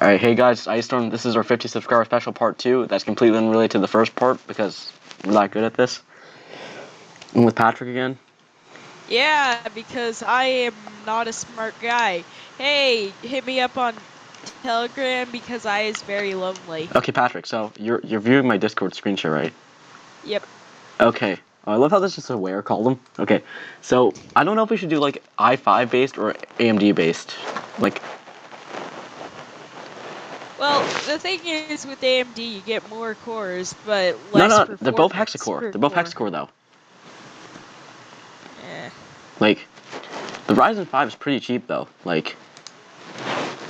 Alright, hey guys, Ice Storm. This is our 50 subscriber special part 2. That's completely unrelated to the first part because we're not good at this. I'm with Patrick again. Yeah, because I am not a smart guy. Hey, hit me up on Telegram because I is very lonely. Okay, Patrick, so you're viewing my Discord screen share, right? Yep. Okay. I love how this is a where column. Okay, so I don't know if we should do like i5 based or AMD based. Like, Well, the thing is with AMD you get more cores, but no, less performance. they're both hexacore. They're both hexacore though. Eh. Like, the Ryzen 5 is pretty cheap though. Like,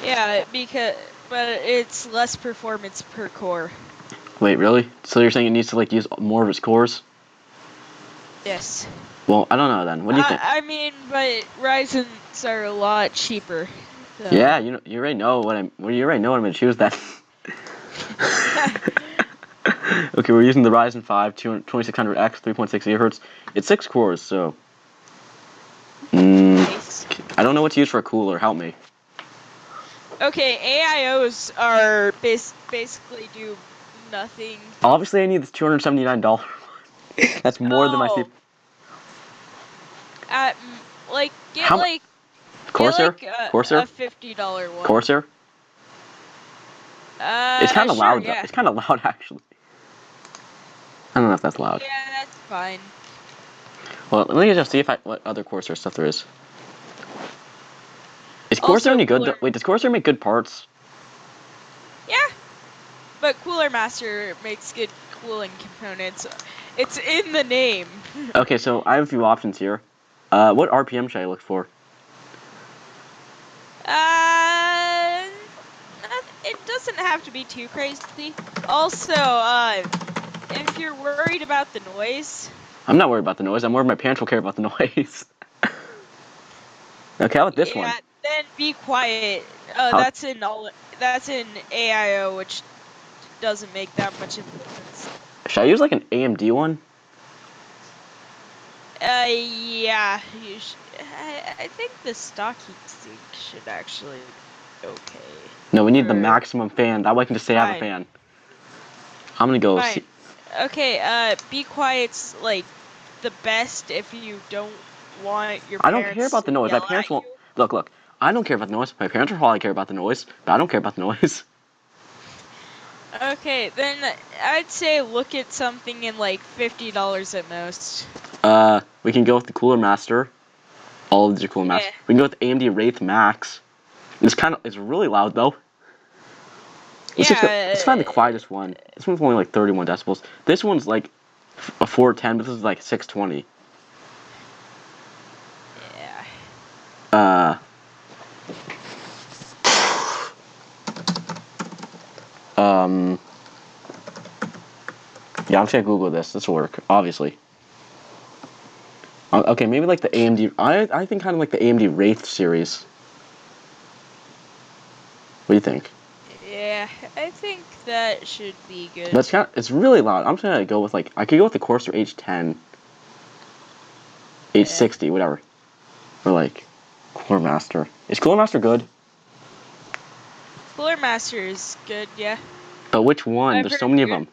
yeah, but it's less performance per core. wait, really? So you're saying it needs to like use more of its cores? Yes. Well, I don't know then. What do you think? I mean, but Ryzen's are a lot cheaper. So. Yeah, you already know what I'm. Well, you already know what I'm gonna choose then. Okay, we're using the Ryzen 5 2600X 3.6 GHz. It's 6 cores, so. Nice. I don't know what to use for a cooler. Help me. Okay, AIOs are basically do nothing. Obviously, I need this $279. That's more than my CPU. Like get like Corsair? Corsair? a $50 one. Corsair? It's kind of sure, loud. yeah. It's kind of loud actually. I don't know if that's loud. Yeah, that's fine. Well, let me just see what other Corsair stuff there is. Is Corsair any good? Wait, does Corsair make good parts? Yeah, but Cooler Master makes good cooling components. It's in the name. Okay, so I have a few options here. What RPM should I look for? It doesn't have to be too crazy. Also, if you're worried about the noise... I'm not worried about the noise. I'm worried my parents will care about the noise. Okay, how about this one? Yeah, then be quiet. That's in AIO, which doesn't make that much of a difference. Should I use like an AMD one? Yeah, you should. I think the stock heatsink should actually be okay. No, we need the maximum fan. That way I can just say I have a fan. I'm gonna go. Okay, be quiet's like the best if you don't want your parents. I don't care about the noise. My parents won't. Look. I don't care about the noise. My parents will probably care about the noise, but I don't care about the noise. Okay, then I'd say look at something in like $50 at most. We can go with the Cooler Master. All of these are Cooler Master. We can go with AMD Wraith Max. It's really loud though. Let's find the quietest one. This one's only like 31 decibels. This one's like a 410, but this is like 620. Yeah. Yeah, I'm just gonna Google this. This will work, obviously. Okay, maybe like the AMD. I think kind of like the AMD Wraith series. What do you think? Yeah, I think that should be good. That's it's really loud. I'm just gonna go with like, I could go with the Corsair H10, H60, whatever. Or like, Cooler Master. Is Cooler Master good? Cooler Master is good, yeah. But which one? There's so many of them.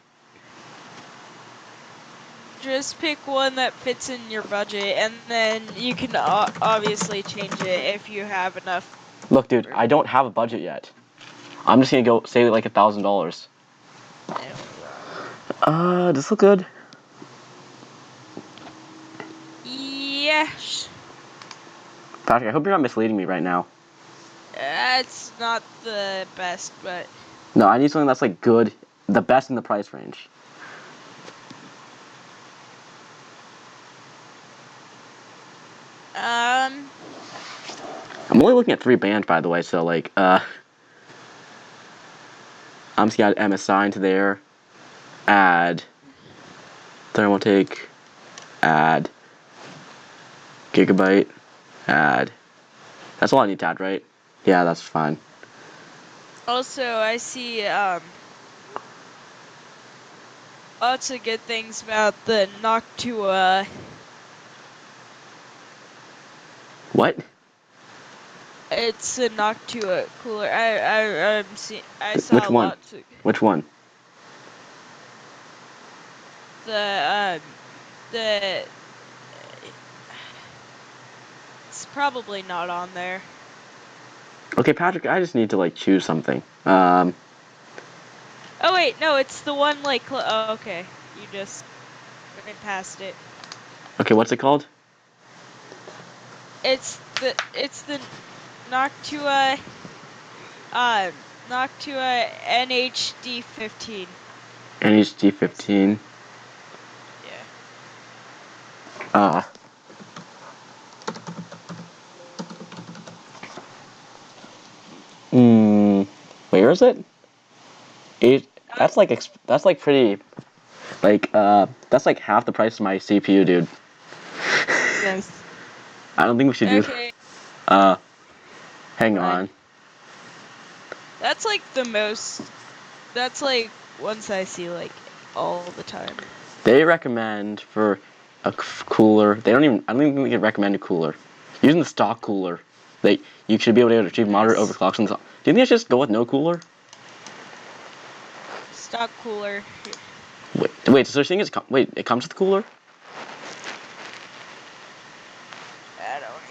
Just pick one that fits in your budget, and then you can obviously change it if you have enough. Look, dude, I don't have a budget yet. I'm just gonna go say like $1,000. Does this look good? Yes. Patrick, I hope you're not misleading me right now. It's not the best, but... No, I need something that's like good, the best in the price range. I'm only looking at 3 bands, by the way, so like, I'm just gonna add MSI into there, add Thermaltake, add Gigabyte, add. That's all I need to add, right? Yeah, that's fine. Also, I see lots of good things about the Noctua. What? It's a Noctua cooler. I saw Which a one? lot. Which one? The it's probably not on there. Okay, Patrick, I just need to like choose something. Oh wait, no, it's the one like. Oh, okay, you just went past it. Okay, what's it called? It's the Noctua Noctua NHD 15. NHD 15. Yeah. Where is it? That's like pretty, like that's like half the price of my CPU, dude. Yes. I don't think we should do. Okay. Hang Fine. on. That's like the most. That's like ones I see like all the time. They recommend for a cooler. They don't even. I don't even think they recommend a cooler. Using the stock cooler, you should be able to achieve moderate overclocks. Do you think I should just go with no cooler? Stock cooler. Wait. So you're saying it comes with a cooler? I don't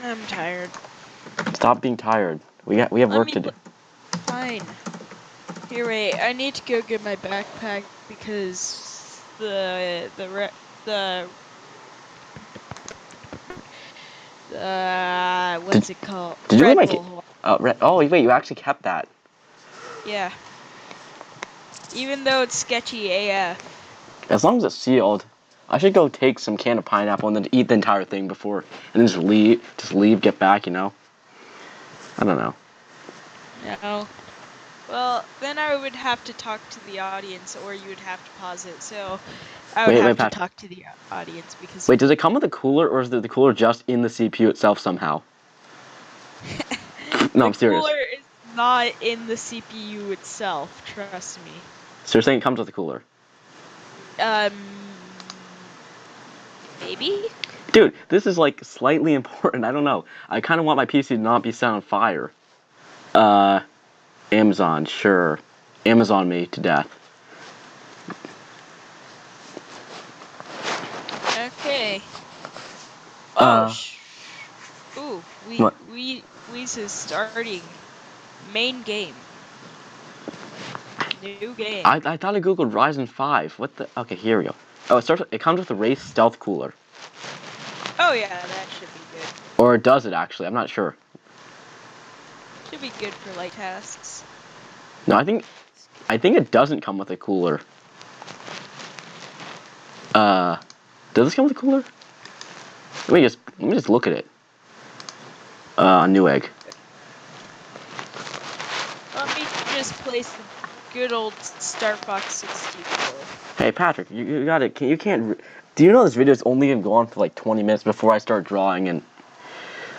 even. I'm tired. Stop being tired. We have work to do. Fine. Here, wait. I need to go get my backpack because what's it called? Did you Red make Bull. it? Oh wait, you actually kept that. Yeah. Even though it's sketchy AF. As long as it's sealed, I should go take some can of pineapple and then eat the entire thing before, and then just leave, get back. You know. I don't know. No. Well, then I would have to talk to the audience, or you would have to pause it. So I would have to talk to the audience because. Wait, does it come with a cooler, or is the cooler just in the CPU itself somehow? No, I'm serious. The cooler is not in the CPU itself. Trust me. So you're saying it comes with a cooler? Maybe? Dude, this is like slightly important. I don't know. I kind of want my PC to not be set on fire. Amazon, sure. Amazon me to death. Okay. Oh, ooh, What? Weez is starting. Main game. New game. I thought I googled Ryzen 5. What the? Okay, here we go. Oh, it comes with a Wraith Stealth Cooler. Oh yeah, that should be good. Or does it actually? I'm not sure. Should be good for light tasks. No, I think it doesn't come with a cooler. Does this come with a cooler? Let me just look at it. Newegg. Let me just place the good old Star Fox 64. Hey Patrick, you got it. You can't. Do you know this video is only gonna go on for like 20 minutes before I start drawing and?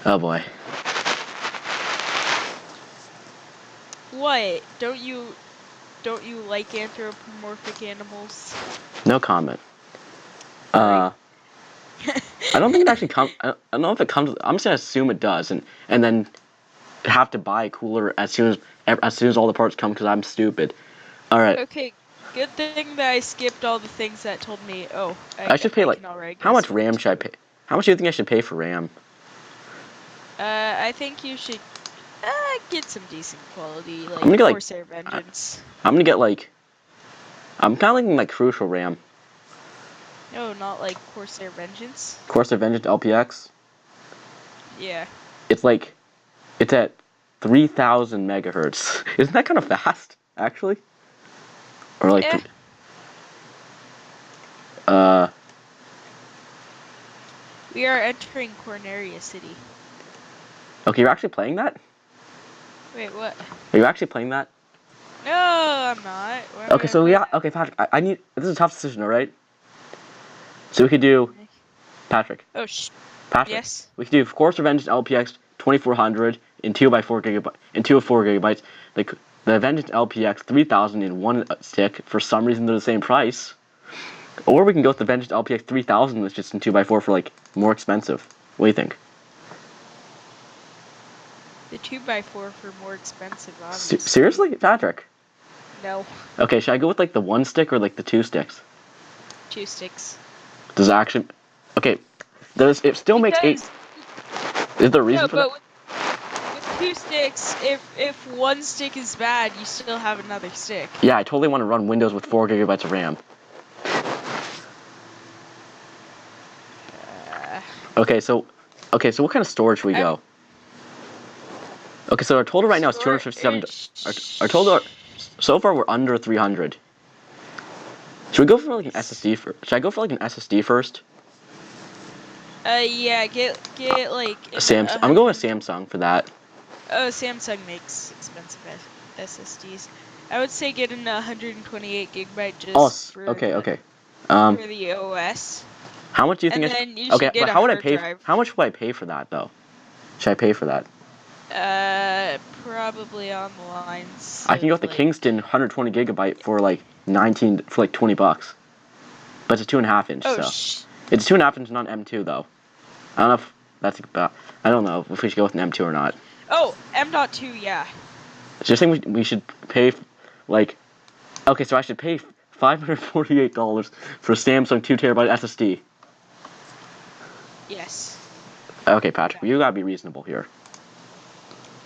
Oh boy. What? Don't you like anthropomorphic animals? No comment. I don't think it actually comes. I don't know if it comes. I'm just gonna assume it does, and then have to buy a cooler as soon as all the parts come because I'm stupid. All right. Okay. Good thing that I skipped all the things that told me. Oh, I should pay like. How much RAM should I pay? How much do you think I should pay for RAM? I think you should get some decent quality, like Corsair Vengeance. I'm gonna get like. I'm kind of liking like Crucial RAM. No, not like Corsair Vengeance. Corsair Vengeance LPX. Yeah. It's like, it's at 3,000 megahertz. Isn't that kind of fast, actually? Or like. We are entering Corneria City. Okay, you're actually playing that? Wait, what? Are you actually playing that? No, I'm not. Okay, so yeah, okay, Patrick, I need, this is a tough decision, alright? So we could do, Patrick. Oh, Patrick. Yes. We could do Corsair Vengeance LPX 2400 in 2x4 gigabytes, in 2 of 4 gigabytes. The Vengeance LPX 3000 in one stick. For some reason, they're the same price. Or we can go with the Vengeance LPX 3000 that's just in 2x4 for like more expensive. What do you think? The 2x4 for more expensive, obviously. Seriously, Patrick? No. Okay, should I go with like the 1 stick or like the 2 sticks? 2 sticks. Does it actually? Okay, it still makes 8. Is there a reason for that? With 2 sticks, if 1 stick is bad, you still have another stick. Yeah, I totally want to run Windows with 4 gigabytes of RAM. Okay, so what kind of storage should we go? Okay, so our total right now is 257. Our total, so far we're under 300. Should we go for like an SSD first? Should I go for like an SSD first? Yeah, get like Samsung. I'm going with Samsung for that. Oh, Samsung makes expensive SSDs. I would say get an 128 gigabyte just for okay. For the OS. How much do you think? Okay, but how would I pay? How much would I pay for that though? Should I pay for that? Probably on the lines. I can go with the Kingston 120 gigabyte for like 20 bucks. But it's a 2.5 inch. Oh, so it's a 2.5 inch, not M2 though. I don't know if that's about. I don't know if we should go with an M2 or not. Oh, M.2, yeah. So you're saying we should pay like? Okay, so I should pay $548 for a Samsung 2 terabyte SSD. Yes. Okay, Patrick, you gotta be reasonable here.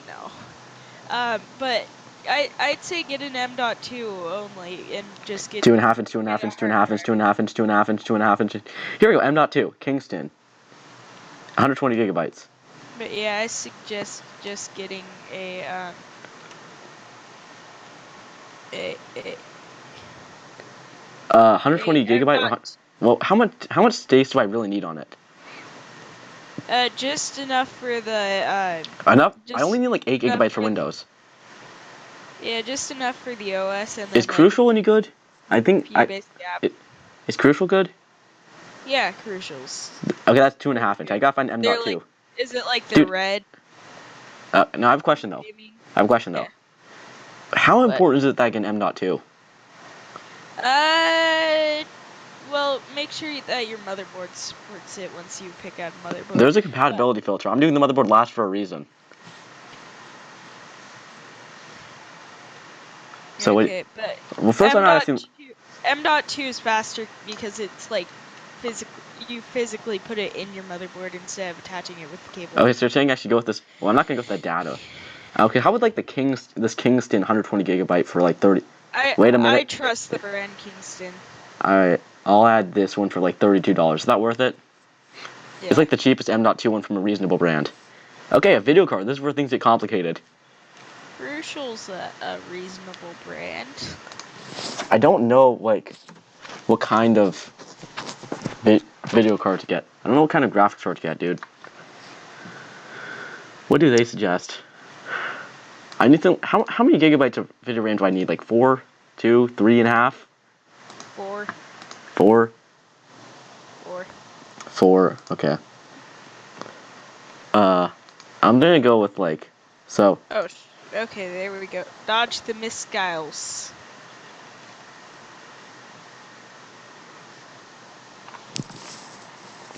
No. But I'd say get an M.2 only and just get 2.5 inch, 2.5 inch, 2.5 inch, 2.5 inch, 2.5 inch, 2.5 inch. Here we go, M.2, Kingston. 120 gigabytes. But yeah, I suggest just getting a 120 gigabyte. Well, how much space do I really need on it? Just enough for the Enough? I only need like 8 gigabytes for Windows. Yeah, just enough for the OS and then, is Crucial any good? I think is Crucial good? Yeah, Crucials. Okay, that's 2.5 inch. I gotta find M.2. Like, is it like the red? No, I have a question though. Yeah. How important is it that I get an M.2? Well, make sure that your motherboard supports it once you pick out a motherboard. There's a compatibility filter. I'm doing the motherboard last for a reason. So okay, but well, first M.2 is faster because it's like you physically put it in your motherboard instead of attaching it with the cable. Okay, so you're saying I should go with this? Well, I'm not gonna go with that data. Okay, how would like this Kingston 120 gigabyte for like 30? Wait a minute. I trust the brand Kingston. All right, I'll add this one for like $32. Is that worth it? Yeah. It's like the cheapest M.2 one from a reasonable brand. Okay, a video card. This is where things get complicated. Crucial's a reasonable brand. I don't know like what kind of video card to get. I don't know what kind of graphics card to get, dude. What do they suggest? I need to. How many gigabytes of video RAM do I need? Like 4, 2, 3.5? 4. 4. 4. 4. Okay. I'm gonna go with like so. Oh, okay. There we go. Dodge the missiles.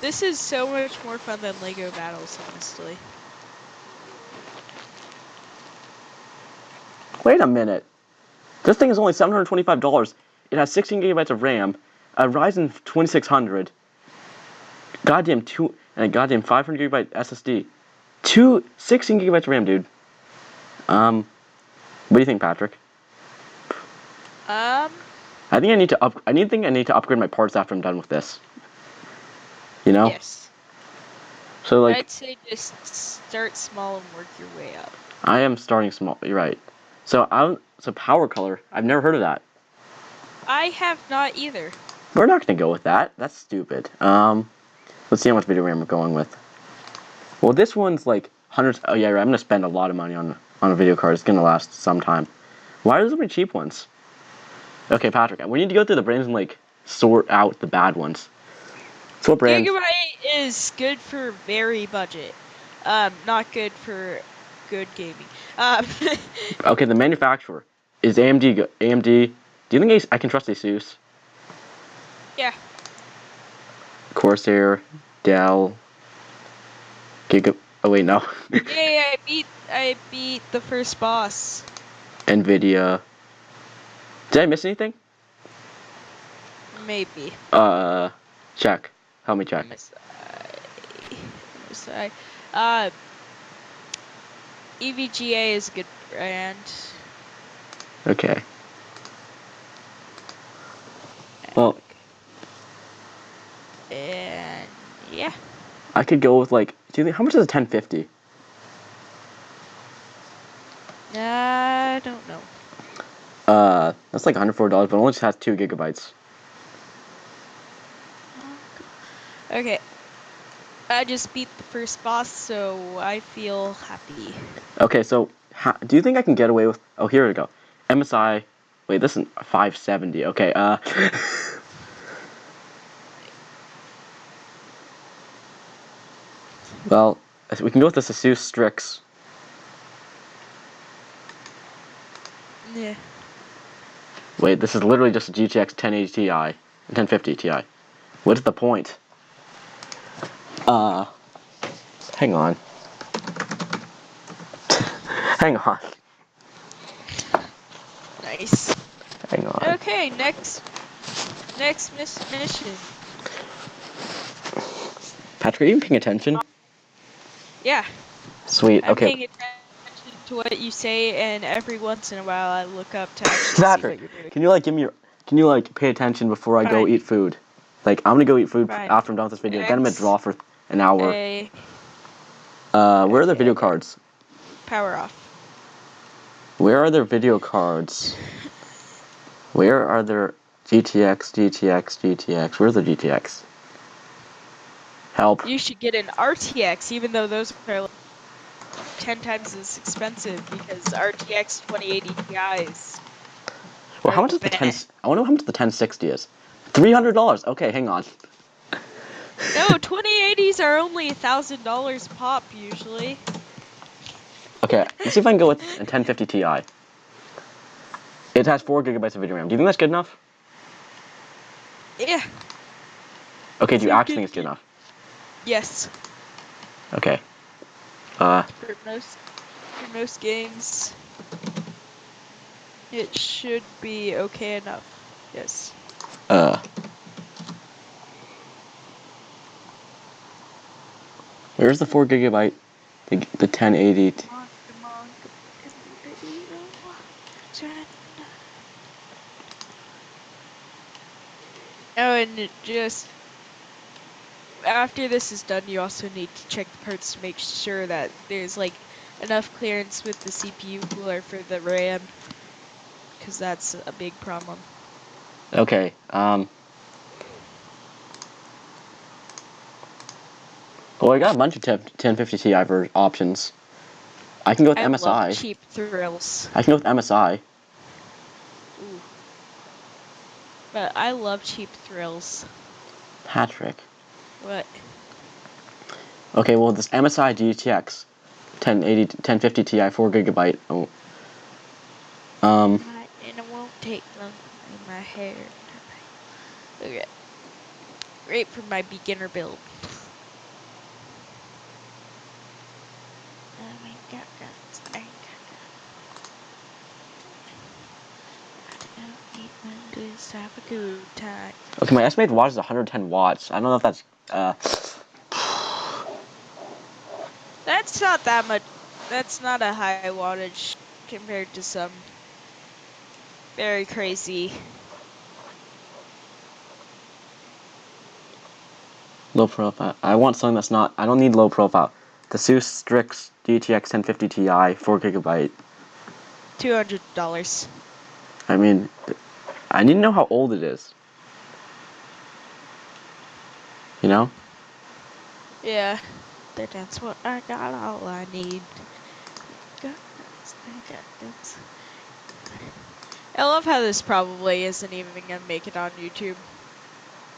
This is so much more fun than Lego Battles, honestly. Wait a minute. This thing is only $725. It has 16 gigabytes of RAM, a Ryzen 2600, goddamn 500 gigabyte SSD, 16 gigabytes of RAM, dude. What do you think, Patrick? I think I need to upgrade my parts after I'm done with this. You know? Yes. So like, I'd say just start small and work your way up. I am starting small. You're right. So Power Color. I've never heard of that. I have not either. We're not gonna go with that. That's stupid. Let's see how much video RAM we're going with. Well, this one's like hundreds. Oh yeah, I'm gonna spend a lot of money on a video card. It's gonna last some time. Why are there so many cheap ones? Okay, Patrick, we need to go through the brands and like sort out the bad ones. So what brand? Gigabyte is good for very budget. Not good for good gaming. Okay, the manufacturer is AMD. AMD. Do you think I can trust Asus? Yeah. Corsair, Dell, Oh wait, no. Yay! I beat the first boss. NVIDIA. Did I miss anything? Maybe. Check. Help me check. MSI. EVGA is a good brand. Okay. Well. And yeah. I could go with like. Do you think how much is a 1050? I don't know. That's like $104, but it only just has 2 gigabytes. Okay. I just beat the first boss, so I feel happy. Okay, so do you think I can get away with? Oh, here we go. MSI. Wait, this is 570. Okay. Well, we can go with the Asus Strix. Yeah. Wait, this is literally just a GTX 1080 Ti, 1050 Ti. What's the point? Hang on. Hang on. Nice. Hang on. Okay, next mission. Patrick, are you paying attention? Yeah. Sweet. I'm Okay. paying attention to what you say, and every once in a while I look up to actually Patrick, see what you're doing. can you like give me your? Can you like pay attention before I go Fine. eat food? Like I'm gonna go eat food Fine. after I'm done with this video. Then I'm gonna draw for an hour. Where are the video cards? Power off. Where are their video cards? Where are their GTX? Where's the GTX? Help. You should get an RTX, even though those are like 10 times as expensive, because RTX 2080 Ti's. Well, how much is the 10? I wonder how much the 1060 is. $300. Okay, hang on. No, 2080s are only $1,000 pop usually. Okay, let's see if I can go with a 1050 Ti. It has 4 gigabytes of video RAM. Do you think that's good enough? Yeah. Okay, do you actually think it's good enough? Yes. Okay. For most games, it should be okay enough. Yes. Where's the 4 gigabyte? The 1080. Oh, and just after this is done, you also need to check the parts to make sure that there's like enough clearance with the CPU cooler for the RAM, because that's a big problem. Okay. Well, I got a bunch of 1050 Ti for options. I can go with MSI. I love cheap thrills. I can go with MSI. Ooh. But I love cheap thrills. Patrick. What? Okay, well, this MSI GTX 1050 Ti 4 gigabyte. Oh. And it won't take long in my hair. Okay. Great for my beginner build. Have a good time. Okay, my estimated wattage is 110 watts. I don't know if that's That's not that much. That's not a high wattage compared to some very crazy. low profile. I want something that's not. I don't need low profile. The Asus Strix GTX 1050 Ti 4 gigabyte. $200. I mean, I need to know how old it is. You know? Yeah. That's what I got. All I need. I love how this probably isn't even gonna make it on YouTube.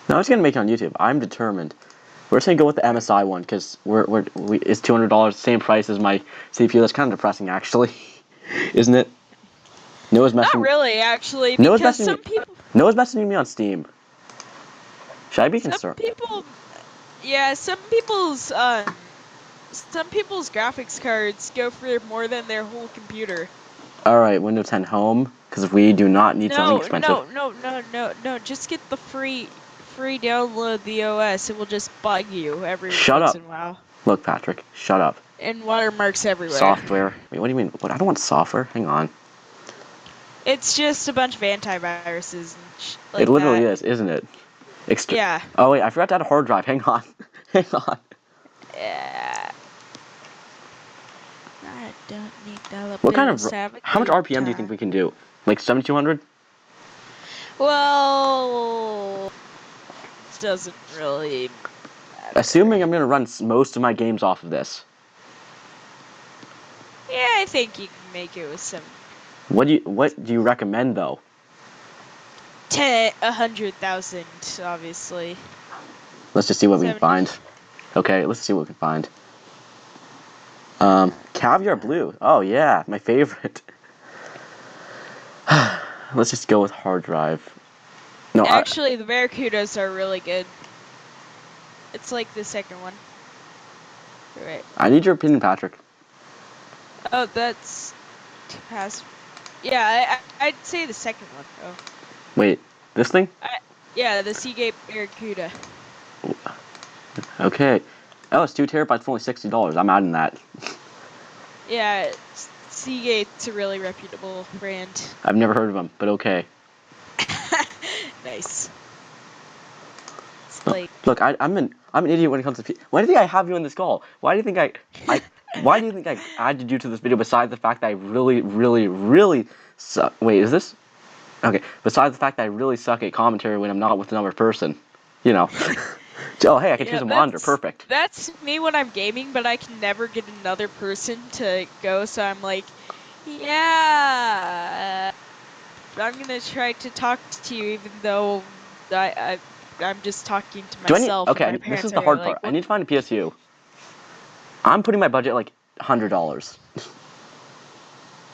No, I'm just gonna make it on YouTube. I'm determined. We're just gonna go with the MSI one because it's $200, same price as my CPU. That's kind of depressing, actually, isn't it? Noah's messaging. Not really, actually, because some people. Noah's messaging me on Steam. Should I be concerned? Some people's some people's graphics cards go for more than their whole computer. All right, Windows 10 Home, because we do not need something expensive. No. Just get the free download the OS. It will just bug you every Shut once up. in a while. Look, Patrick, shut up. And watermarks everywhere. Software. Wait, what do you mean? What? I don't want software. Hang on. It's just a bunch of antiviruses and like It literally that. is, isn't it? Yeah. Oh wait, I forgot to add a hard drive. Hang on. Hang on. Yeah. I don't need that. What kind of? How much RPM do you think we can do? Like 7,200? Well, doesn't really matter. Assuming I'm gonna run most of my games off of this. Yeah, I think you can make it with some. What do you recommend though? 100,000, obviously. Let's just see what we can 70. find. Okay, let's see what we can find. Caviar Blue. Oh yeah, my favorite. Let's just go with hard drive. No, actually, the Barracudas are really good. It's like the second one. Right. I need your opinion, Patrick. Oh, that's past. Yeah, I'd say the second one. Oh. Wait, this thing? Yeah, the Seagate Barracuda. Okay. Oh, it's 2 terabytes for only $60. I'm adding that. Yeah, Seagate's a really reputable brand. I've never heard of them, but okay. Nice. It's like. Look, I'm an idiot when it comes to. Why do you think I have you on this call? Why do you think Why do you think I added you to this video? Besides the fact that I really suck. Wait, is this? Okay. Besides the fact that I really suck at commentary when I'm not with another person, you know. Oh, hey, I can choose a monitor. Perfect. That's me when I'm gaming, but I can never get another person to go, so I'm like, yeah, I'm gonna try to talk to you, even though I'm just talking to myself. Okay, this is the hard part. I need to find a PSU. I'm putting my budget at like $100.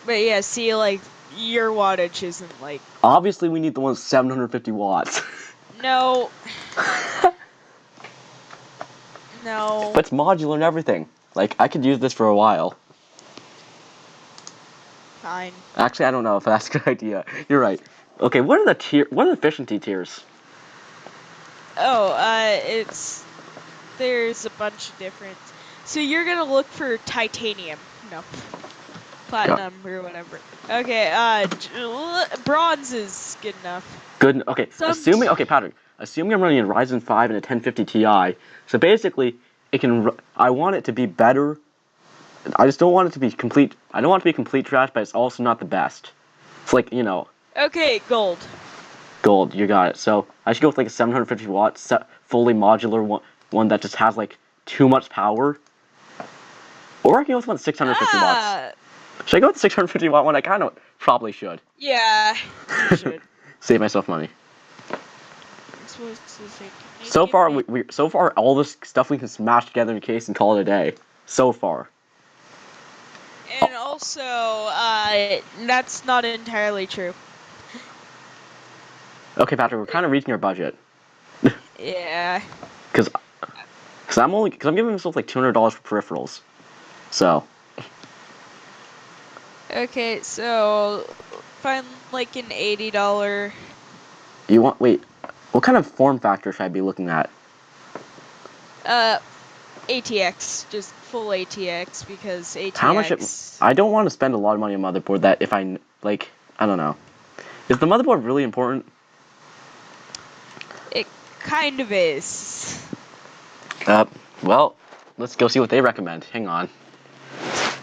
But yeah, see, like, your wattage isn't like. Obviously, we need the one with 750 watts. No. No. But it's modular and everything. Like, I could use this for a while. Fine. Actually, I don't know if that's a good idea. You're right. Okay, what are the efficiency tiers? Oh, there's a bunch of different. So you're gonna look for titanium. No. Platinum or whatever. Okay, bronze is good enough. Good, okay. Okay, Patrick. Assuming I'm running a Ryzen 5 and a 1050 Ti, so basically, I want it to be better. I just don't want it to be complete. I don't want it to be complete trash, but it's also not the best. It's like, you know. Okay, gold. Gold, you got it. So I should go with like a 750 watt, fully modular one that just has like too much power. Or I can go with one 650 watts. Should I go with the 650 watt one? I kind of probably should. Yeah, you should. Save myself money. So far, all this stuff we can smash together in a case and call it a day. So far. And also, that's not entirely true. Okay, Patrick, we're kind of reaching our budget. Yeah. Because I'm giving myself like $200 for peripherals. So. Okay, so find like an $80. Wait, what kind of form factor should I be looking at? ATX, just full ATX, because ATX. How much? I don't want to spend a lot of money on motherboard. That if I like, I don't know. Is the motherboard really important? It kind of is. Well, let's go see what they recommend. Hang on.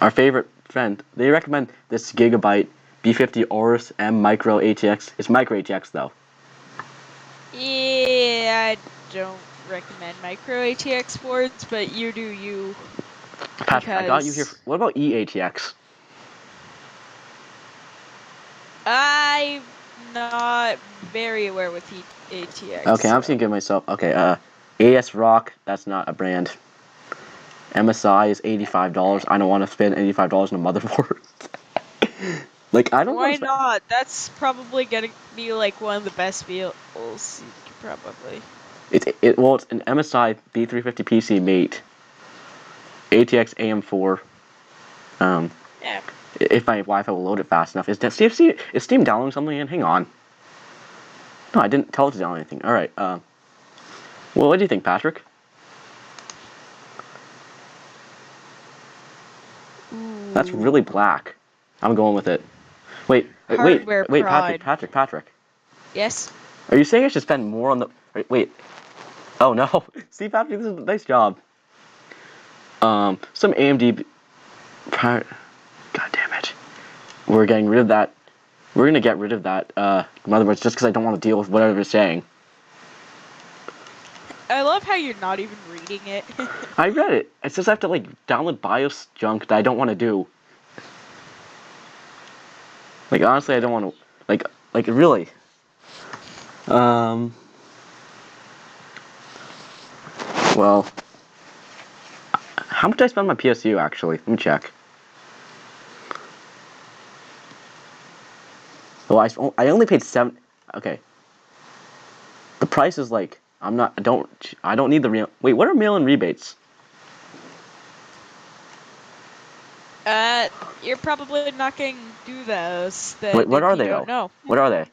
Our favorite friend, they recommend this Gigabyte B50 AORUS M Micro ATX. It's Micro ATX though. Yeah, I don't recommend Micro ATX boards, but you do you. Patrick, I got you here. What about eATX? I'm not very aware with ATX. Okay, I'm just gonna give myself. Okay, ASRock. That's not a brand. MSI is $85. I don't want to spend $85 on a motherboard. Like, I don't. Why not? That's probably gonna be like one of the best vehicles, probably. Well, it's an MSI B350 PC Mate. ATX AM4. Yeah. If my Wi-Fi will load it fast enough. Is Steam downloading something again? Hang on. No, I didn't tell it to download anything. All right. Well, what do you think, Patrick? Ooh. That's really black. I'm going with it. Wait, Hardware pride. Patrick. Yes. Are you saying I should spend more on the? Wait. Oh no. See, Patrick, this is a nice job. Some AMD. God damn it. We're getting rid of that. We're gonna get rid of that motherboard just because I don't want to deal with whatever it's saying. I love how you're not even reading it. I read it. It says I have to like download BIOS junk that I don't want to do. Like honestly, I don't want to. Like really. Well, how much did I spend on my PSU actually? Let me check. Well, I only paid 7. Okay. The price is like I don't need the real. Wait, what are mail-in rebates? You're probably not going to do those. Wait, what are they? Don't know. What are they?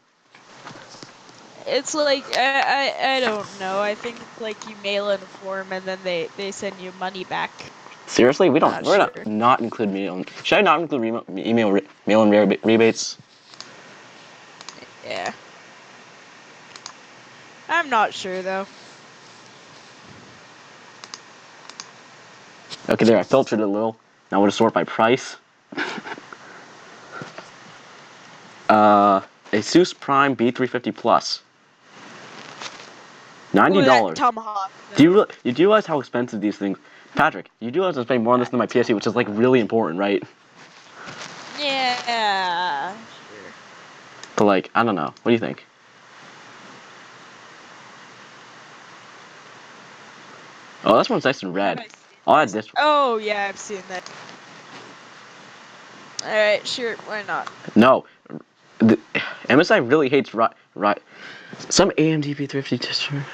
It's like I don't know. I think like you mail in a form and then they send you money back. Seriously, we're Sure. not include mail. Should I not include mail-in rebates? Yeah. I'm not sure though. Okay, there. I filtered it a little. Now I'm gonna sort by price. Asus Prime B350 Plus. $90. Tomahawk. Do you realize how expensive these things? Patrick, you do realize I'm spending more on this than my PSU, which is like really important, right? Yeah. Sure. But like, I don't know. What do you think? Oh, this one's nice and red. I'll add this. Oh yeah, I've seen that. All right, sure. Why not? No, MSI really hates some AMD B350 tester.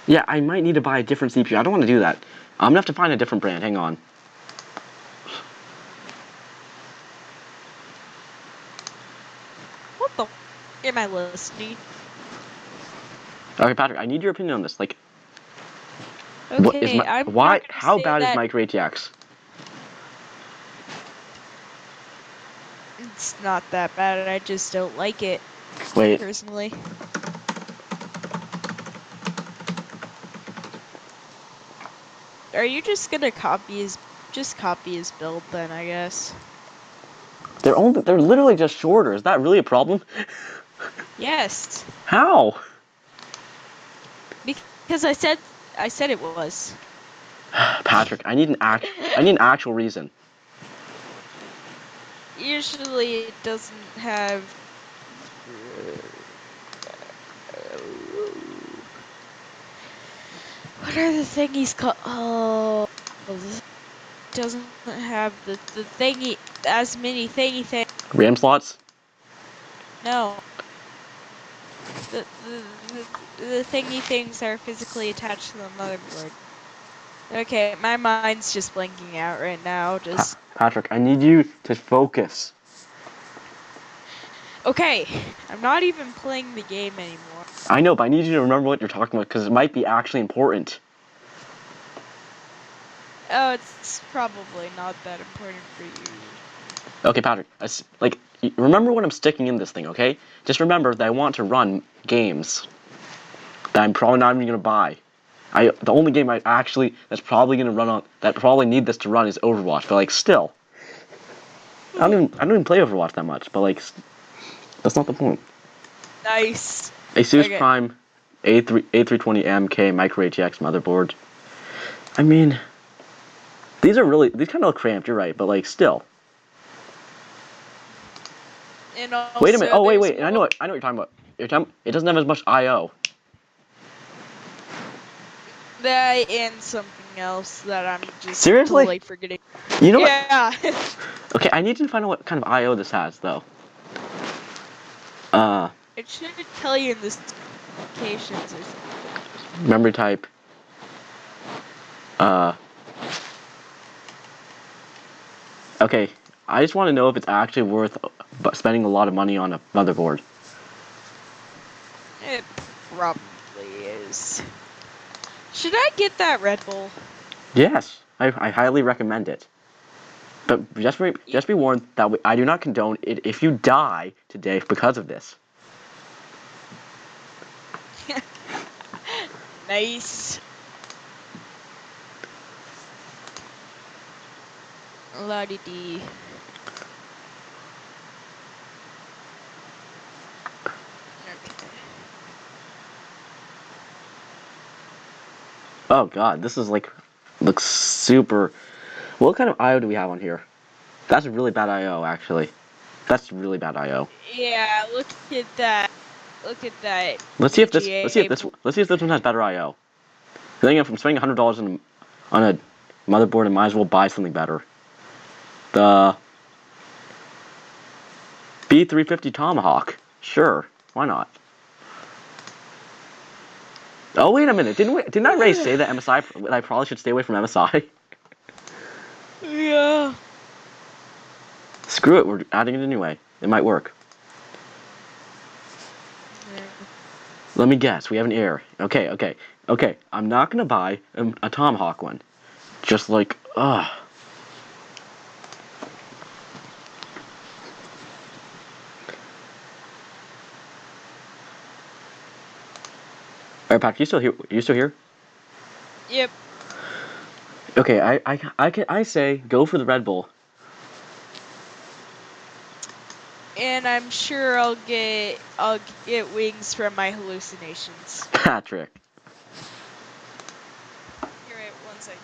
Yeah, I might need to buy a different CPU. I don't want to do that. I'm gonna have to find a different brand. Hang on. What the? Am I listening? Okay, Patrick, I need your opinion on this. Like, Okay, what is I'm why? not gonna How say bad is that micro ATX? it's not that bad. I just don't like it. Wait. Personally. Are you just gonna copy his build then? I guess. They're literally just shorter. Is that really a problem? Yes. How? Because I said it was. Patrick, I need an actual reason. Usually it doesn't have. What are the thingies called? Oh, this doesn't have the thingy as many thingy things. RAM slots? No. The thingy things are physically attached to the motherboard. Okay, my mind's just blanking out right now. Just Patrick, I need you to focus. okay. I'm not even playing the game anymore. I know, but I need you to remember what you're talking about because it might be actually important. Oh, it's probably not that important for you. Okay, Patrick, remember when I'm sticking in this thing, okay? Just remember that I want to run games that I'm probably not even going to buy. The only game that's probably going to run on, that probably need this to run is Overwatch, but like, still. I don't even play Overwatch that much, but like, that's not the point. Nice. Asus Okay. Prime A320MK micro ATX motherboard. I mean, these kind of look cramped, you're right, but like, still. And also, Wait a minute. Oh, wait. I know what you're talking about. It doesn't have as much I/O. That and something else that I'm just Seriously? totally forgetting. You know what? Yeah. Okay, I need to find out what kind of I/O this has, though. It should tell you in the specifications or something. Memory type. Okay, I just want to know if it's actually worth spending a lot of money on a motherboard. It probably is. Should I get that Red Bull? Yes, I highly recommend it. But just be warned that I do not condone it if you die today because of this. Nice. La-di-dee. Okay. Oh god, this is like looks super. What kind of I/O do we have on here? That's really bad I/O, actually. That's really bad I/O. Yeah, look at that. Look at that. Let's see if this EVGA let's see if this one has better I/O. I think if I'm spending $100 on a motherboard, I might as well buy something better. The B350 Tomahawk. Sure, why not? Oh wait a minute, didn't I already say that MSI that I probably should stay away from MSI? Yeah. Screw it, we're adding it anyway. It might work. Let me guess, we have an error. Okay. I'm not gonna buy a Tomahawk one. Just like, ugh. Alright, Patrick, you still here? Yep. Okay, I say go for the Red Bull. And I'm sure I'll get wings from my hallucinations. Patrick. You're right, 1 second.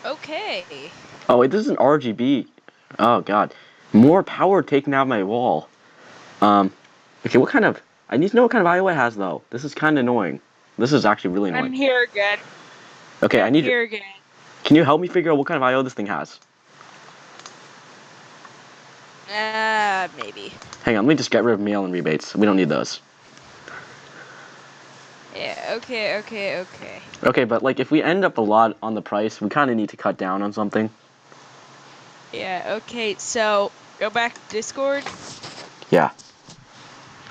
Okay. Oh wait, this is an RGB. Oh god. More power taken out of my wall. Okay, what kind of... I need to know what kind of I/O it has, though. This is kind of annoying. This is actually really annoying. I'm here again. Okay, I need here again. Can you help me figure out what kind of I/O this thing has? Maybe. Hang on, let me just get rid of mail and rebates. We don't need those. Yeah, okay. Okay, but like if we end up a lot on the price, we kind of need to cut down on something. Yeah, okay, so go back to Discord. Yeah.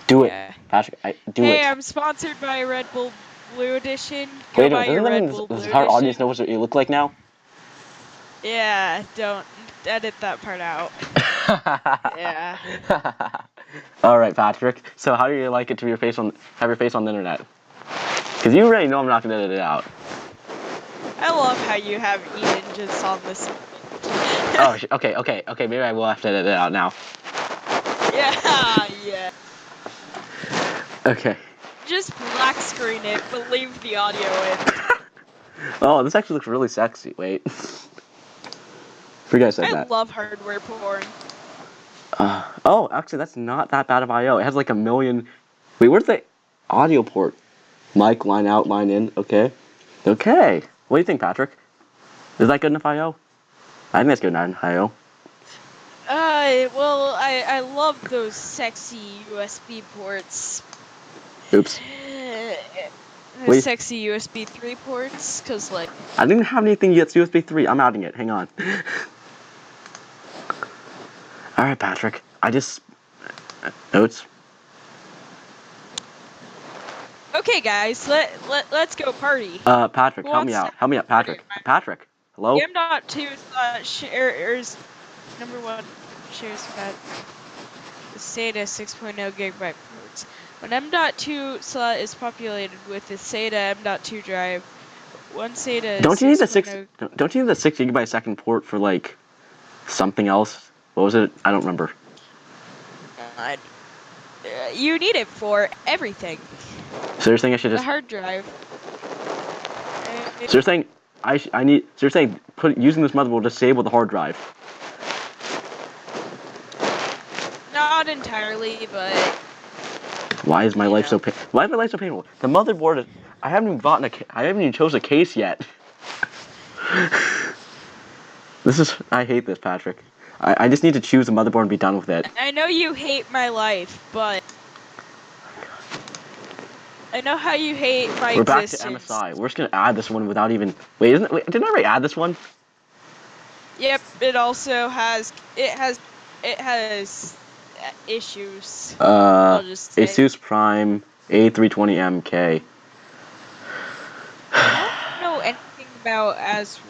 Do Yeah. it, Patrick. Do it. Hey, I'm sponsored by Red Bull Blue Edition. Go Wait a buy minute, your doesn't that Red mean Bull this Blue entire audience Edition. knows what you look like now? Yeah, don't edit that part out. Yeah. Alright, Patrick. So how do you like it to have your face on the internet? Because you already know I'm not going to edit it out. I love how you have Eden just on this. Oh, okay. Maybe I will have to edit it out now. Yeah. Okay. Just black screen it, but leave the audio in. Oh, this actually looks really sexy. Wait. Forget I said that. I love hardware porn. Oh, actually, that's not that bad of I/O. It has like 1 million... Wait, where's the audio port? Mic, line out, line in. Okay. What do you think, Patrick? Is that good enough I/O? I think that's good enough I/O. Well, I love those sexy USB ports. Oops. Those sexy USB 3 ports, cause like... I didn't have anything yet. USB 3. I'm adding it. Hang on. Alright, Patrick. Notes. Okay, guys, let's go party. Patrick, help me out. Help me out, Patrick. Patrick, hello? M.2 shares #1 shares that the SATA 6.0 Gigabyte ports. When M.2 slot is populated with the SATA M.2 drive, one SATA Don't you need the 6 GB second port for like something else? What was it? I don't remember. You need it for everything. So you're saying I should just... The hard drive. So you're saying I need. So you're saying using this motherboard will disable the hard drive? Not entirely, but Why is my life so Why is my life so painful? The motherboard is. I haven't even bought I haven't even chose a case yet. This is. I hate this, Patrick. I just need to choose a motherboard and be done with it. I know you hate my life, but I know how you hate my existence. We're back to MSI. We're just gonna add this one without even. Wait, isn't it? Wait, didn't I already add this one? Yep. It also has. It has issues. I'll just say. Asus Prime A320MK. I don't know anything about AS.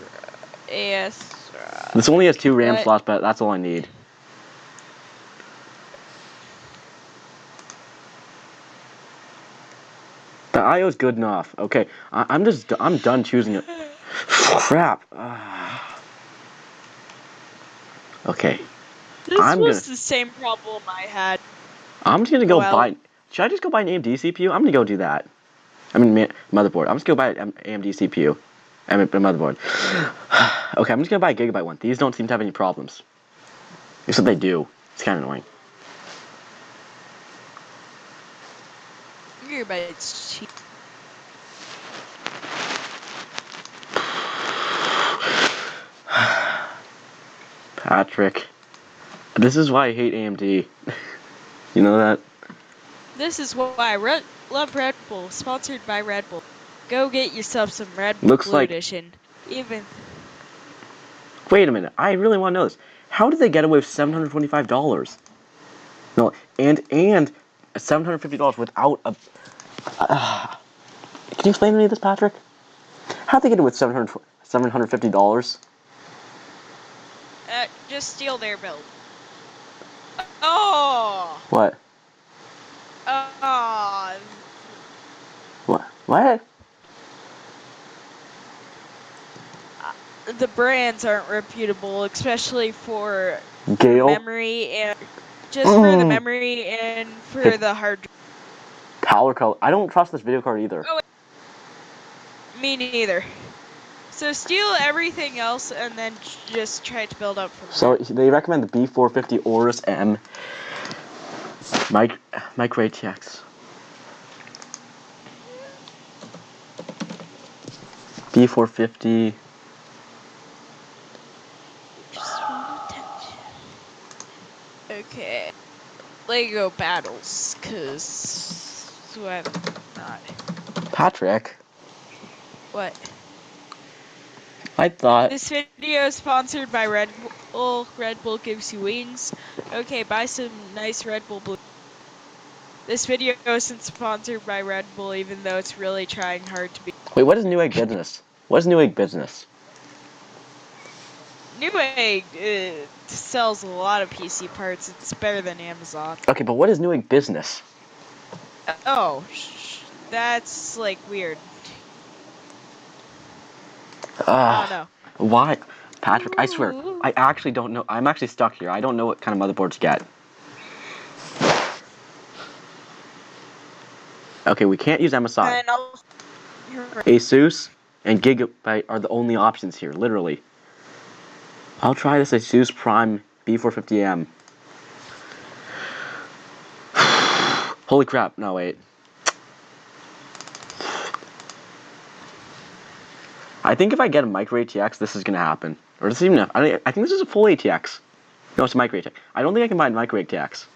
This only has 2 RAM slots, but that's all I need. The IO is good enough. Okay, I'm done choosing it. Crap. Okay. This was the same problem I had. I'm just gonna go buy. Should I just go buy an AMD CPU? I'm gonna go do that. I mean, motherboard. I'm just gonna buy an AMD CPU. I mean, a motherboard. Okay, I'm just gonna buy a Gigabyte one. These don't seem to have any problems. Except they do. It's kind of annoying. Gigabyte's cheap. Patrick. This is why I hate AMD. You know that? This is why I love Red Bull, sponsored by Red Bull. Go get yourself some Red Bull Blue Edition. Even. Wait a minute. I really want to know this. How did they get away with $725? No, and $750 without a. Can you explain to me this, Patrick? How'd they get away with $750? Just steal their build. Oh. What? What? What? The brands aren't reputable, especially for memory and just for the memory and for the hard drive. Power code. I don't trust this video card either. Oh, me neither. So steal everything else and then just try to build up from there. So they recommend the B450 AORUS M micro ATX. B450. Okay. Lego battles, cause I'm not. Patrick. What? I thought. This video is sponsored by Red Bull. Red Bull gives you wings. Okay, buy some nice Red Bull Blue. This video isn't sponsored by Red Bull, even though it's really trying hard to be. Wait, what is Newegg Business? What is Newegg Business? Newegg sells a lot of PC parts. It's better than Amazon. Okay, but what is Newegg Business? Oh, that's like weird. I don't know. Why? Patrick, I swear, I actually don't know. I'm actually stuck here. I don't know what kind of motherboards to get. Okay, we can't use MSI. Asus and Gigabyte are the only options here, literally. I'll try this Asus Prime B450M. Holy crap, no wait. I think if I get a micro ATX, this is gonna happen. Or does it even? I think this is a full ATX. No, it's a micro ATX. I don't think I can buy a micro ATX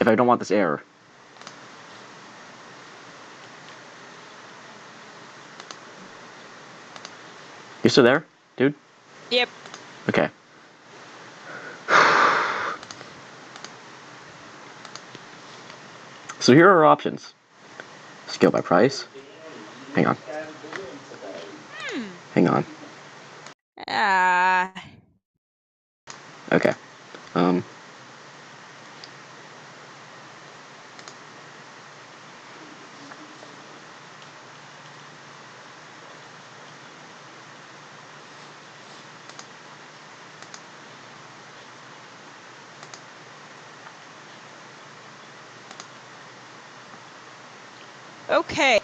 if I don't want this error. You still there, dude? Yep. Okay. So here are our options. Scale by price. Hang on. Hang on. Okay. Okay.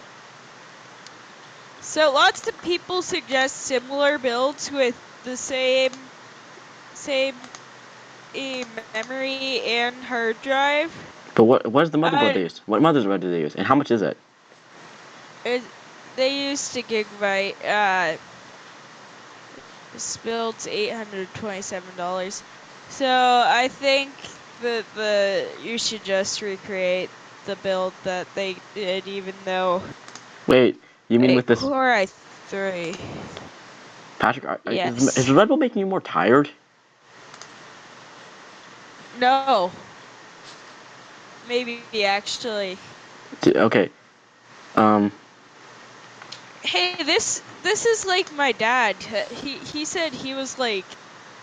So lots of people suggest similar builds with the same memory and hard drive. But what is the motherboard they use? What motherboard do they use? And how much is it? They used a Gigabyte. This build's $827. So I think that you should just recreate the build that they did, even though. Wait, you mean with this Core i3? Patrick? Yes. Is Red Bull making you more tired? No. Maybe actually. Okay. Hey, this is like my dad. He said he was like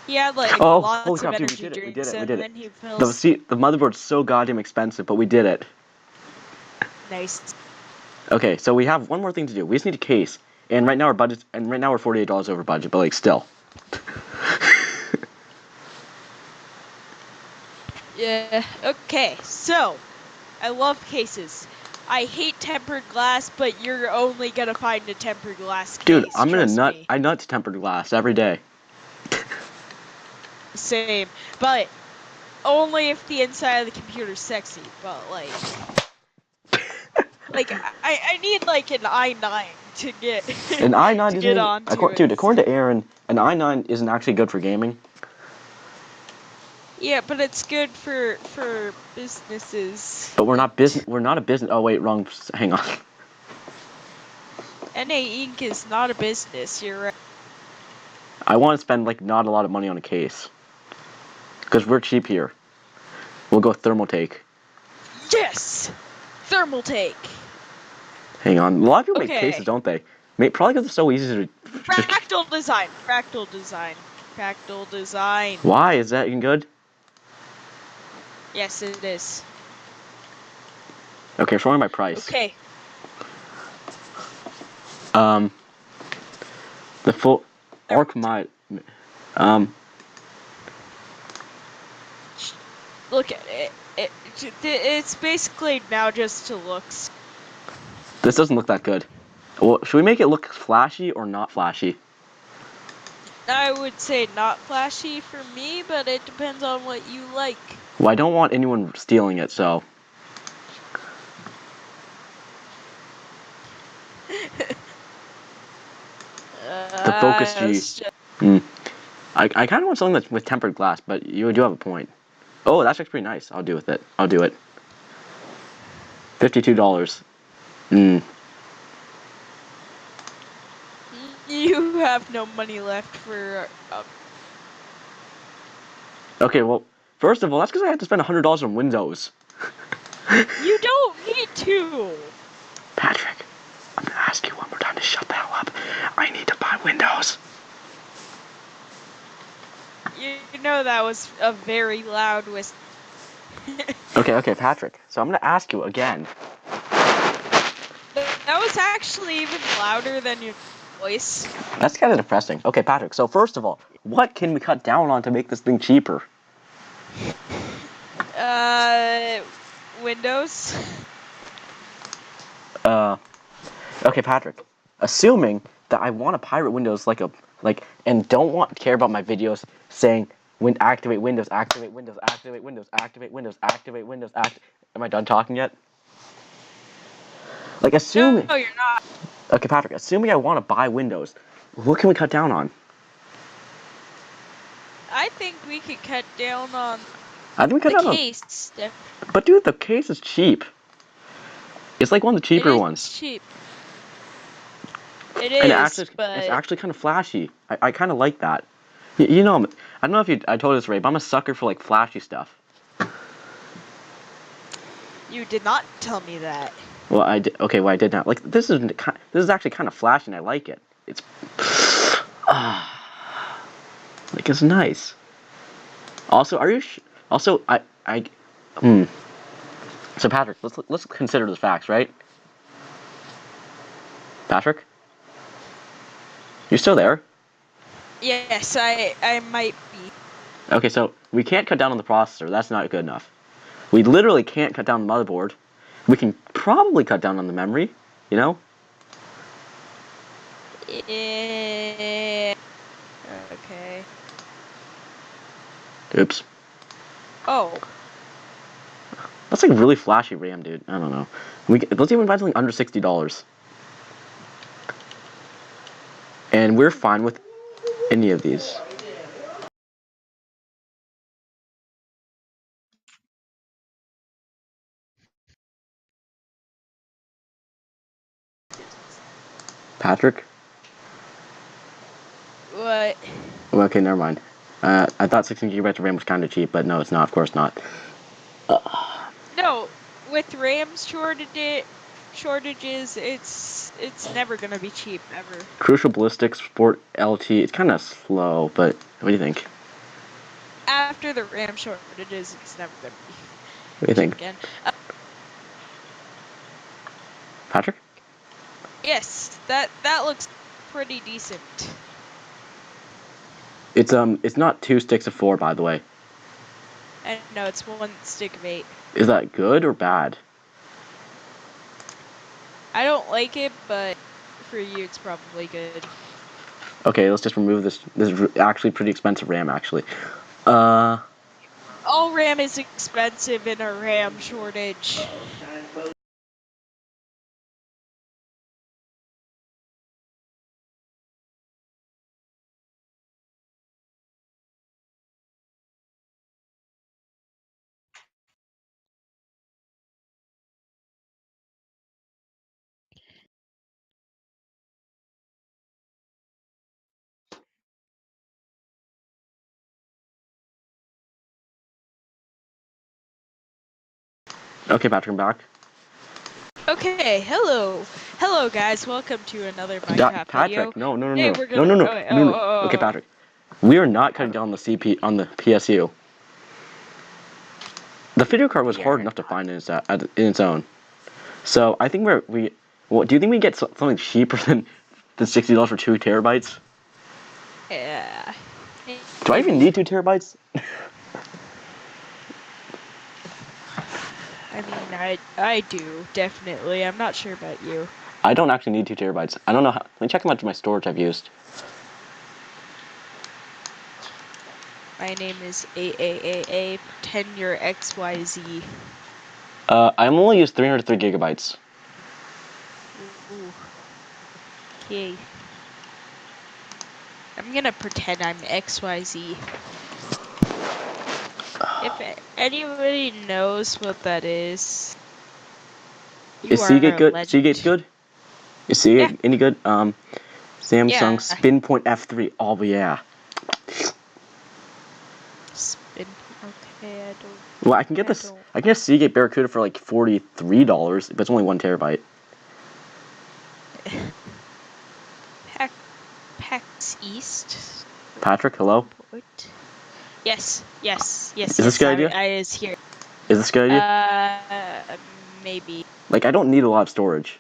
he had like lots holy crap, of dude, energy we did drinks, it. and then he feels The motherboard's so goddamn expensive, but we did it. nice. Okay, so we have one more thing to do. We just need a case, and right now we're $48 over budget, but like still. Yeah. Okay. So, I love cases. I hate tempered glass, but you're only gonna find a tempered glass case. Dude, I'm gonna trust nut. me. I nut to tempered glass every day. Same, but only if the inside of the computer's sexy. But like, I need like an i9 to get An i9 to get onto it. Dude, according to Aaron, an i9 isn't actually good for gaming. Yeah, but it's good for businesses. But we're not business. We're not a business. Oh wait, wrong. Hang on. NA Inc. is not a business. You're right. I want to spend like not a lot of money on a case, because we're cheap here. We'll go Thermaltake. Yes, Thermaltake. Hang on. A lot of people make cases, don't they? Probably because it's so easy to. Fractal design. Fractal design. Fractal design. Why is that even good? Yes, it is. Okay, showing my price. Okay. The full arc my Look at it. It's basically now just to looks. This doesn't look that good. Well, should we make it look flashy or not flashy? I would say not flashy for me, but it depends on what you like. Well, I don't want anyone stealing it, so. The Focus G. I kind of want something that's with tempered glass, but you do have a point. Oh, that's actually pretty nice. I'll do with it. I'll do it. $52. You have no money left for. Okay, well, first of all, that's because I have to spend $100 on Windows. You don't need to. Patrick, I'm gonna ask you one more time to shut the hell up. I need to buy Windows. You know that was a very loud whistle. Okay, Patrick. So I'm gonna ask you again. That was actually even louder than your voice. That's kind of depressing. Okay, Patrick. So first of all, what can we cut down on to make this thing cheaper? Windows. Okay, Patrick. Assuming that I want to pirate Windows and don't care about my videos saying activate Windows, activate Windows, activate Windows, activate Windows, activate Windows, Am I done talking yet? Like assuming. No, you're not. Okay, Patrick. Assuming I want to buy Windows, what can we cut down on? I think we could cut down on the case. But dude, the case is cheap. It's like one of the cheaper ones. It's cheap. It is, and it's but actually kind of flashy. I kind of like that. You know, I don't know if I told you this, Ray, but I'm a sucker for like flashy stuff. You did not tell me that. Well, I did. Okay, well I did not. Like this is actually kind of flashy, and I like it. It's like it's nice. Also, So Patrick, let's consider the facts, right? Patrick, you still there? Yes, I might be. Okay, so we can't cut down on the processor. That's not good enough. We literally can't cut down the motherboard. We can probably cut down on the memory, you know? Yeah. Okay. Oops. Oh. That's like really flashy RAM, dude. I don't know. Let's even find something under $60. And we're fine with any of these. Patrick? What? Well, okay, never mind. I thought 16 gigabytes of RAM was kind of cheap, but no, it's not. Of course not. No, with RAM shortages, it's never gonna be cheap ever. Crucial Ballistix Sport LT. It's kind of slow, but what do you think? After the RAM shortages, it's never gonna be What do you think, again. Patrick? Yes, that looks pretty decent. It's not 2 sticks of 4, by the way. And no, it's 1 stick of 8. Is that good or bad? I don't like it, but for you, it's probably good. Okay, let's just remove this. This is actually pretty expensive RAM, actually. All RAM is expensive in a RAM shortage. Okay, Patrick, I'm back. Okay, hello guys, welcome to another Minecraft Patrick, video. no. Hey, we're gonna, No. Okay, Patrick, we are not cutting down on the PSU. The video card was hard enough to find in its own. So I think do you think we get something cheaper than $60 for 2 terabytes? Yeah. Do I even need 2 terabytes? I mean, I do, definitely. I'm not sure about you. I don't actually need 2 terabytes. I don't know how. Let me check how much of my storage I've used. My name is AAAA, pretend you're XYZ. I'm only used 303 gigabytes. Ooh. Okay. I'm gonna pretend I'm XYZ. If anybody knows what that is Is Seagate good? legend. Seagate's good? Is Seagate any good? Samsung Spin Point F3. Oh yeah. Spin. Okay, I don't. Well, I can get this. I can get Seagate Barracuda for like $43, but it's only 1 terabyte. PAX East. Patrick, hello. Yes. Is this a good idea? I is here. Is this a good idea? Maybe. Like, I don't need a lot of storage.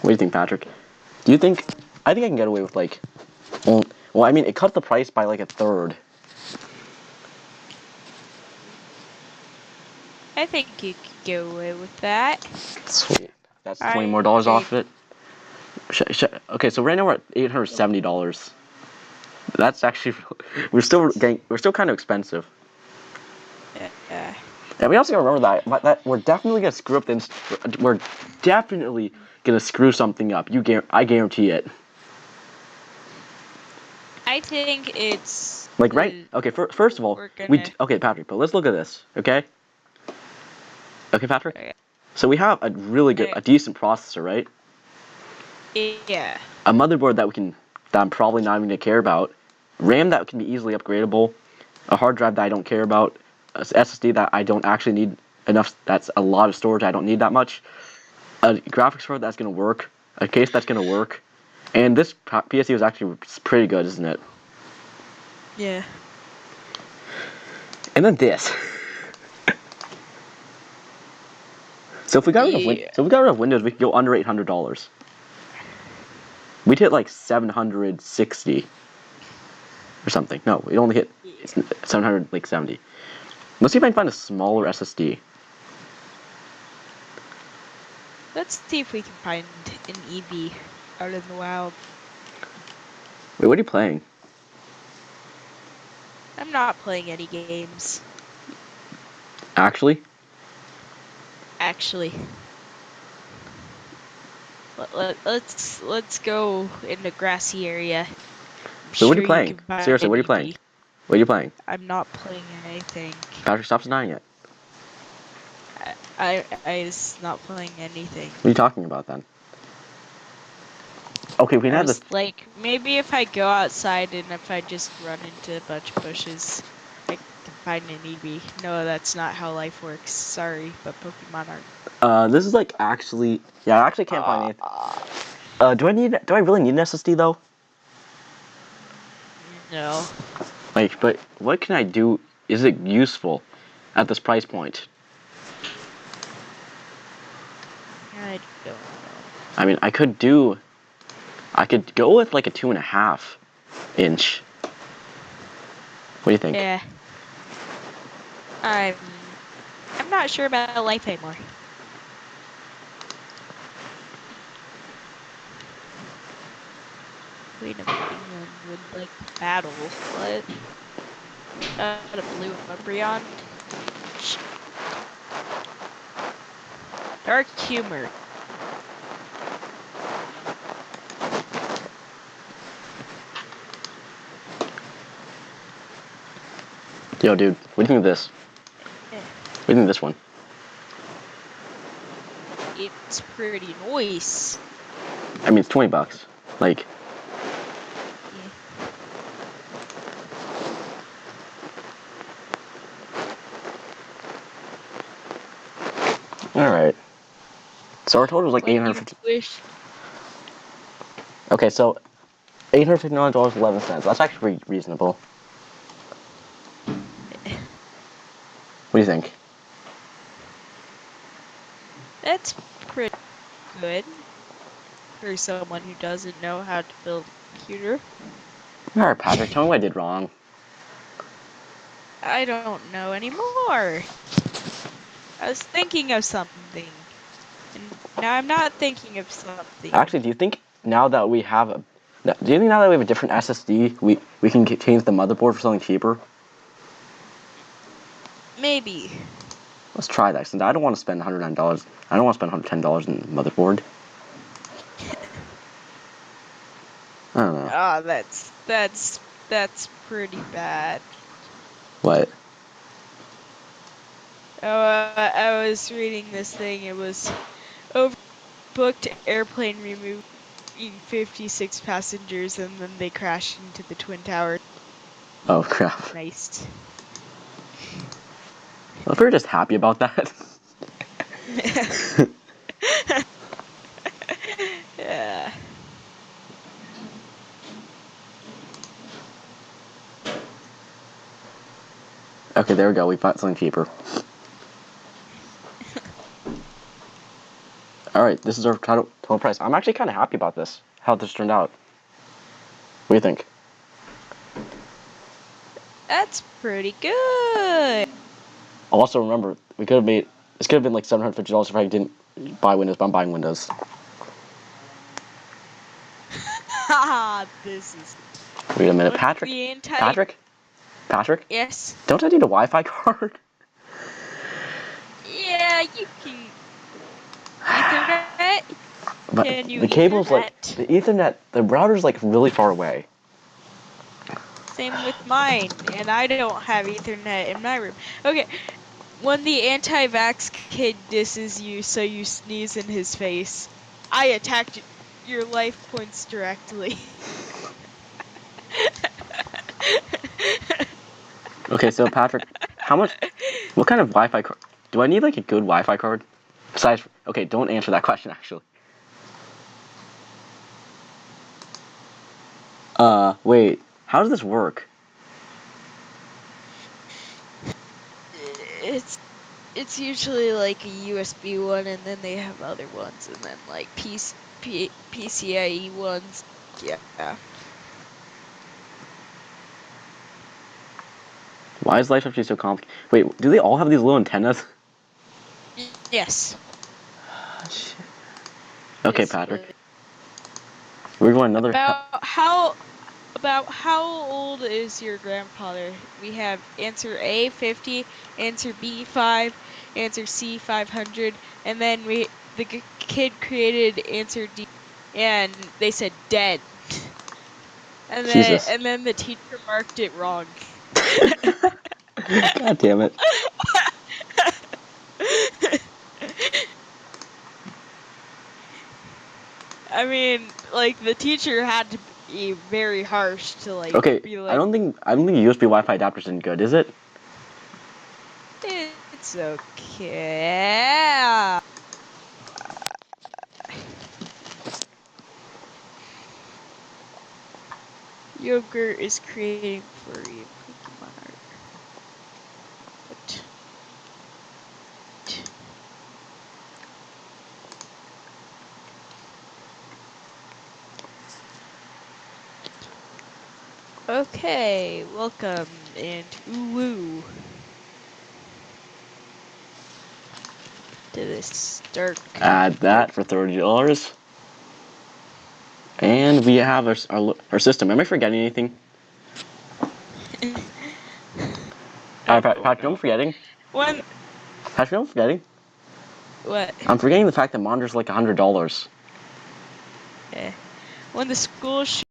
What do you think, Patrick? Do you think? I think I can get away with like. Well, I mean, it cut the price by like a third. I think you could get away with that. Sweet. That's $20 more off it. Okay, so right now we're at $870. That's actually we're still kind of expensive. Yeah. And we also gotta remember that we're definitely gonna screw up things. We're definitely gonna screw something up. I guarantee it. I think it's like Okay. First of all, okay, Patrick. But let's look at this. Okay. Okay, Patrick. Okay. So we have a really good, a decent processor, right? Yeah. A motherboard that I'm probably not even gonna care about. RAM that can be easily upgradable. A hard drive that I don't care about. A SSD that I don't actually need enough. That's a lot of storage. I don't need that much. A graphics card that's gonna work. A case that's gonna work. And this PSU is actually pretty good, isn't it? Yeah. And then this. So if we got rid of Windows, we could go under $800. We'd hit like 760 or something. No, we only hit 770. Let's see if I can find a smaller SSD. Let's see if we can find an EV out in the wild. Wait, what are you playing? I'm not playing any games, Actually? actually. Let's go in the grassy area. I'm Wait, what are sure you you playing? can find Seriously, an what are you playing? EV. What are you playing? I'm not playing anything. Patrick, stop denying it. I was not playing anything. What are you talking about then? Okay, we can I have was this. like, maybe if I go outside and if I just run into a bunch of bushes, I can find an EV. No, that's not how life works. Sorry, but Pokemon aren't. This is like actually. Yeah, I actually can't find anything. Do I really need an SSD though? No. Like, but what can I do? Is it useful at this price point? I don't know. I mean, I could go with like a 2.5 inch. What do you think? Yeah. I'm not sure about life anymore. Wait a minute, England would like battle. What? A blue Umbreon? Dark humor. Yo, dude, what do you think of this? Yeah. What do you think of this one? It's pretty nice. I mean, it's $20. Like, all right. So our total was like When you 850. wish. Okay, so $859.11. That's actually pretty reasonable. What do you think? That's pretty good for someone who doesn't know how to build a computer. All right, Patrick, tell me what I did wrong. I don't know anymore. I was thinking of something, and now I'm not thinking of something. Actually, do you think now that we have a different SSD, we can change the motherboard for something cheaper? Maybe. Let's try that. Since I don't want to spend $109. I don't want to spend $110 in motherboard. I don't know. Ah, that's pretty bad. What? Oh, I was reading this thing. It was overbooked airplane removing 56 passengers, and then they crashed into the Twin Towers. Oh crap. Nice. Well, if we were just happy about that. Yeah. Okay, there we go. We found something cheaper. All right, this is our total price. I'm actually kind of happy about this. How this turned out. What do you think? That's pretty good. Also, remember, we could have made this could have been like $750 if I didn't buy Windows, but I'm buying Windows. Haha, this is. Wait a minute, What's Patrick. the anti- Patrick. Yes. Don't I need a Wi-Fi card? Yeah, you can. Ethernet? But Can you the cable's Ethernet? like the Ethernet. The router's like really far away. Same with mine, and I don't have Ethernet in my room. Okay, when the anti-vax kid disses you so you sneeze in his face, I attacked your life points directly. Okay, so Patrick, what kind of Wi-Fi card? Do I need like a good Wi-Fi card? Besides, okay, don't answer that question actually. Wait, how does this work? It's usually like a USB one, and then they have other ones, and then like PCIe ones. Yeah. Why is life actually so complicated? Wait, do they all have these little antennas? Yes. Okay, Just Patrick. like- We're going another. About how old is your grandfather? We have answer A 50, answer B 5, answer C 500, and then the kid created answer D, and they said dead. Jesus. And then the teacher marked it wrong. God damn it. I mean, like the teacher had to be very harsh to like Okay, be I like, don't think USB Wi-Fi adapter's any good, is it? it's okay. Yogurt is creating furry Pokemon art. Okay, welcome and woo to this dark. Add that for $30. And we have our system. Am I forgetting anything? Patrick, I'm forgetting. When Patrick, I'm forgetting. what? I'm forgetting the fact that monitor's like $100. When the school